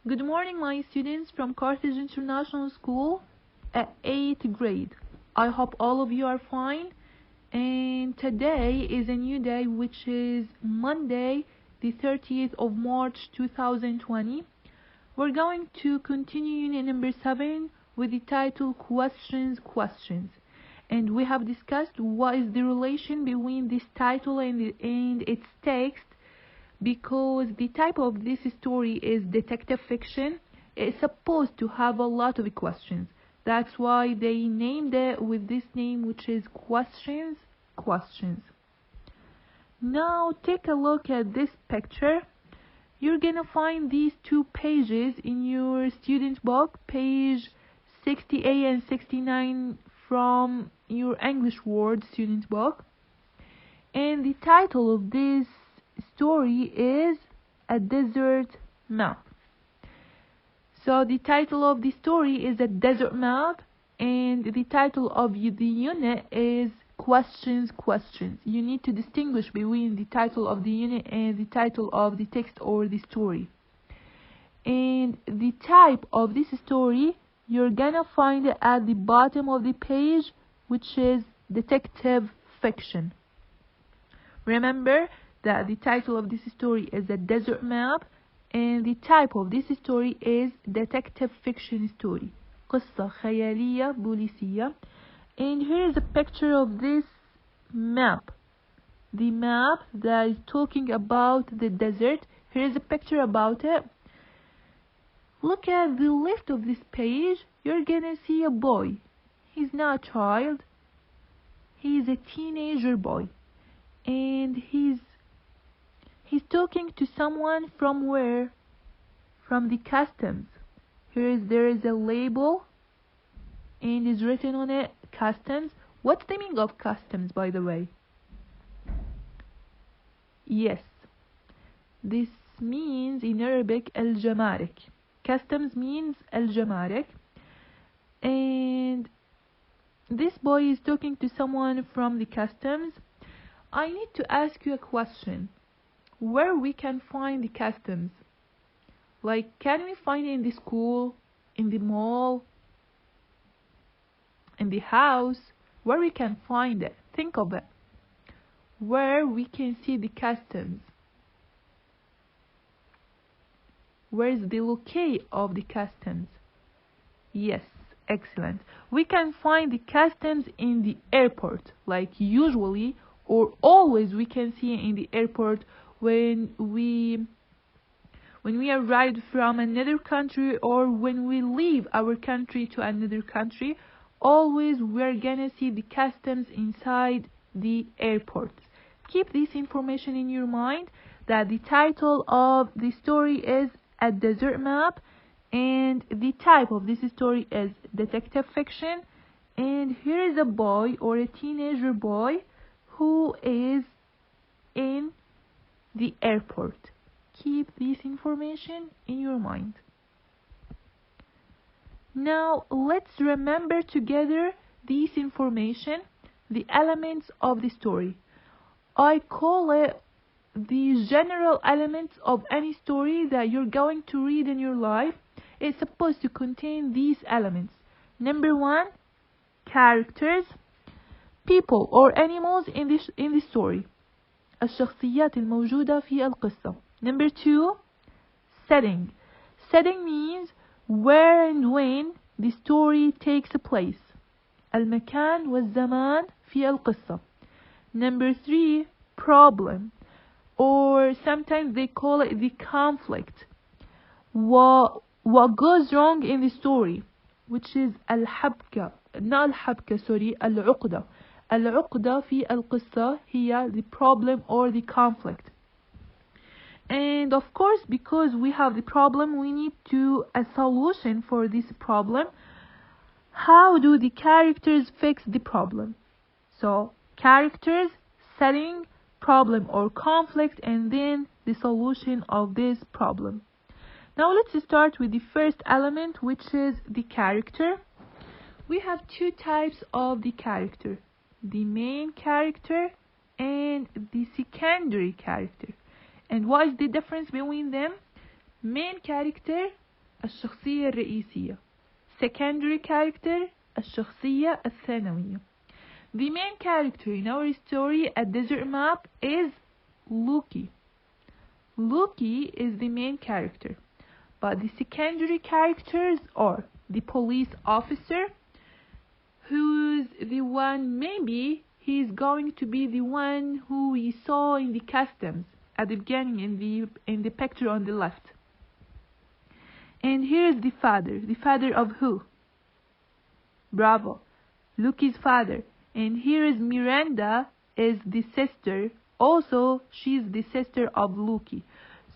Good morning, my students from Carthage International School at 8th grade. I hope all of you are fine. And today is a new day, which is Monday, the 30th of March 2020. We're going to continue unit number 7 with the title Questions. And we have discussed what is the relation between this title and its text. Because the type of this story is detective fiction, it's supposed to have a lot of questions. That's why they named it with this name, which is Questions. Now take a look at this picture. You're gonna find these two pages in your student book, page 68 and 69 from your English word student book. And the title of this story is A Desert Map. So the title of the story is A Desert Map, and the title of the unit is Questions. You need to distinguish between the title of the unit and the title of the text or the story. And the type of this story, you're gonna find it at the bottom of the page, which is detective fiction. Remember that the title of this story is A Desert Map, and the type of this story is detective fiction story. قصة خيالية بوليسية. And here is a picture of this map. The map that is talking about the desert. Here is a picture about it. Look at the left of this page. You're gonna see a boy. He's not a child. He's a teenager boy. And he's talking to someone from where? From the customs. There is a label and is written on it customs. What's the meaning of customs, by the way? Yes, this means in Arabic al-jamarik. Customs means al-jamarik. And this boy is talking to someone from the customs. I need to ask you a question. Where we can find the customs? Like, can we find it in the school, in the mall, in the house? Where we can find it? Think of it. Where we can see the customs? Where is the locale of the customs? Yes, excellent. We can find the customs in the airport, like usually or always we can see it in the airport when we arrive from another country or when we leave our country to another country. Always we're gonna see the customs inside the airport. Keep this information in your mind, that the title of the story is A Desert Map, and the type of this story is detective fiction. And here is a boy or a teenager boy who is in the airport. Keep this information in your mind. Now let's remember together this information, the elements of the story. I call it the general elements of any story that you're going to read in your life. It's supposed to contain these elements. Number 1, characters, people or animals in the story. الشخصيات الموجودة في القصة. Number 2, setting. Setting means where and when the story takes place. المكان والزمان في القصة. Number 3, problem, or sometimes they call it the conflict. What goes wrong in the story, which is الحبكة. not الحبكة, sorry, العقدة. العقدة في القصة هي the problem or the conflict. And of course, because we have the problem, we need a solution for this problem. How do the characters fix the problem? So, characters, setting, problem or conflict, and then the solution of this problem. Now let's start with the first element, which is the character. We have two types of the character: the main character and the secondary character. And what is the difference between them? Main character الشخصية الرئيسية. Secondary character الشخصية الثانوية. The main character in our story at Desert Map is Luki. Luki is the main character, but the secondary characters are the police officer, who's the one, maybe he's going to be the one who we saw in the customs at the beginning in the picture on the left. And here's the father of who? Bravo, Luki's father. And here is Miranda, is the sister. Also, she's the sister of Luki.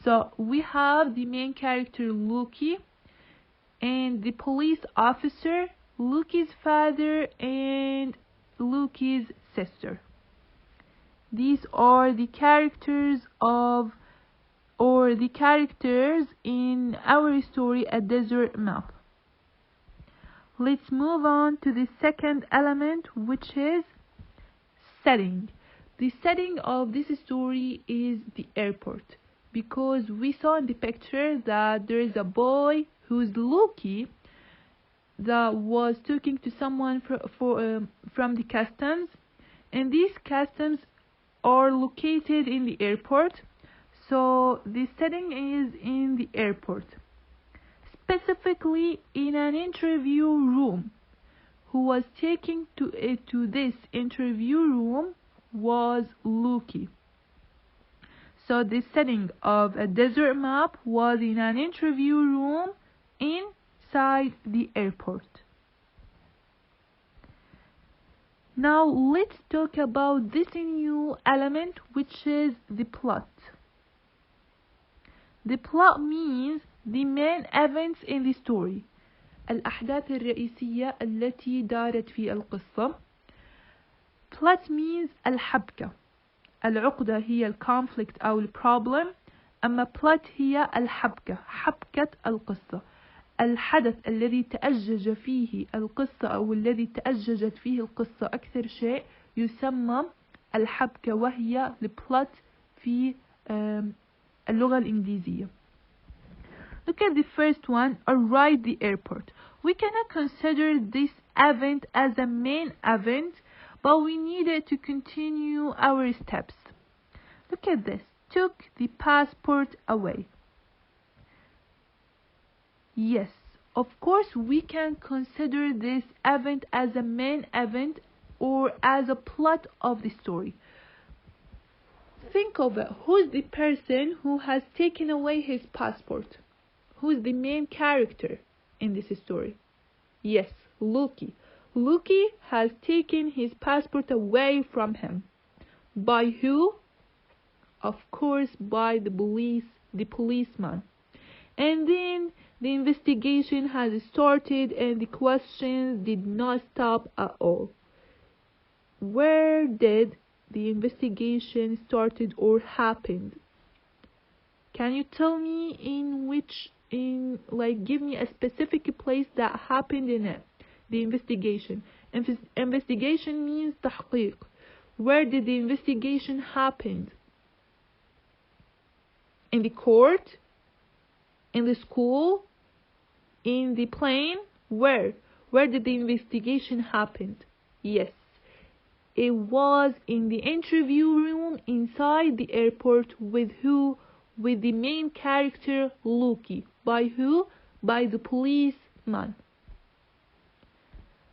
So we have the main character Luki and the police officer, Luki's father and Luki's sister. These are the characters in our story at Desert Map. Let's move on to the second element, which is setting. The setting of this story is the airport, because we saw in the picture that there is a boy who's Luki that was talking to someone from the customs, and these customs are located in the airport. So the setting is in the airport, specifically in an interview room. Who was taken to this interview room was Luki. So the setting of a Desert Map was in an interview room inside the airport. Now let's talk about this new element, which is the plot. The plot means the main events in the story. الأحداث الرئيسية التي دارت في القصة. Plot means الحبكة. العقدة هي الكونفليكت أو البروبلم، أما plot هي الحبكة، حبكة القصة. الحدث الذي تأجج فيه القصة أو الذي تأججت فيه القصة أكثر شيء يسمى الحبكة، وهي البلوت في اللغة الإنجليزية. Look at the first one, arrive the airport. We cannot consider this event as a main event, but we needed to continue our steps. Look at this, took the passport away. Yes, of course we can consider this event as a main event or as a plot of the story. Think of it, who's the person who has taken away his passport? Who's the main character in this story? Yes, Luki. Luki has taken his passport away from him. By who? Of course, by the policeman. And then the investigation has started and the questions did not stop at all. Where did the investigation started or happened? Can you tell me give me a specific place that happened in it? The investigation. Investigation means تحقيق. Where did the investigation happen? In the court? In the school? In the plane? Where? Where did the investigation happen? Yes, it was in the interview room inside the airport with who? With the main character Luki. By who? By the policeman.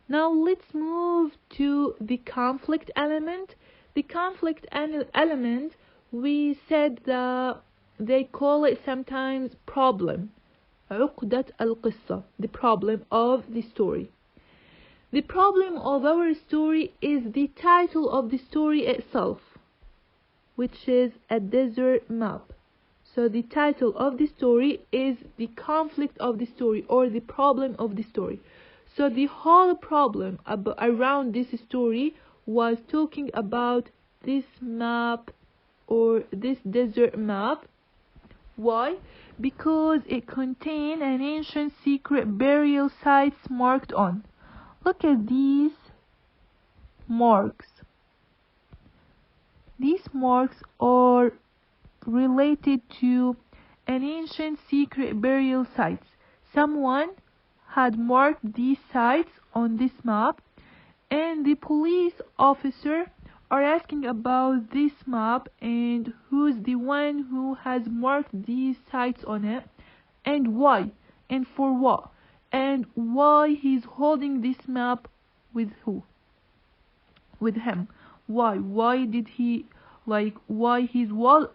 Now let's move to the conflict element. The conflict element, we said that they call it sometimes problem. عقدة القصة, the problem of the story. The problem of our story is the title of the story itself, which is A Desert Map. So the title of the story is the conflict of the story or the problem of the story. So the whole problem around this story was talking about this map or this desert map. Why? Because it contained an ancient secret burial sites marked on. Look at these marks. These marks are related to an ancient secret burial sites. someone had marked these sites on this map, and the police officer are asking about this map and who's the one who has marked these sites on it, and why, and for what, and why he's holding this map with who? With him. Why did he, like, why he was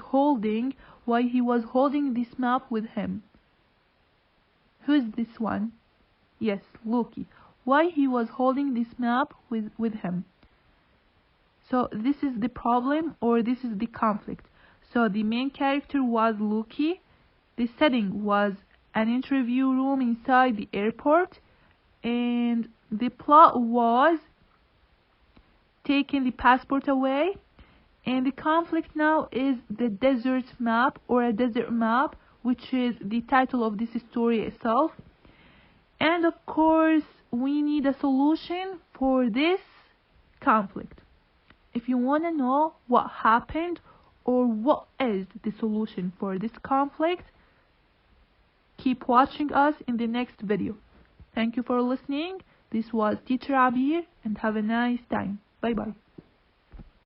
holding this map with him? Who's this one? Yes, Loki. Why he was holding this map with him? So this is the problem, or this is the conflict. So the main character was Loki. The setting was an interview room inside the airport, and the plot was taking the passport away, and the conflict now is the desert map, or a desert map, which is the title of this story itself. And of course, we need a solution for this conflict. If you want to know what happened or what is the solution for this conflict, keep watching us in the next video. Thank you for listening. This was Teacher Abeer, and have a nice time. Bye bye.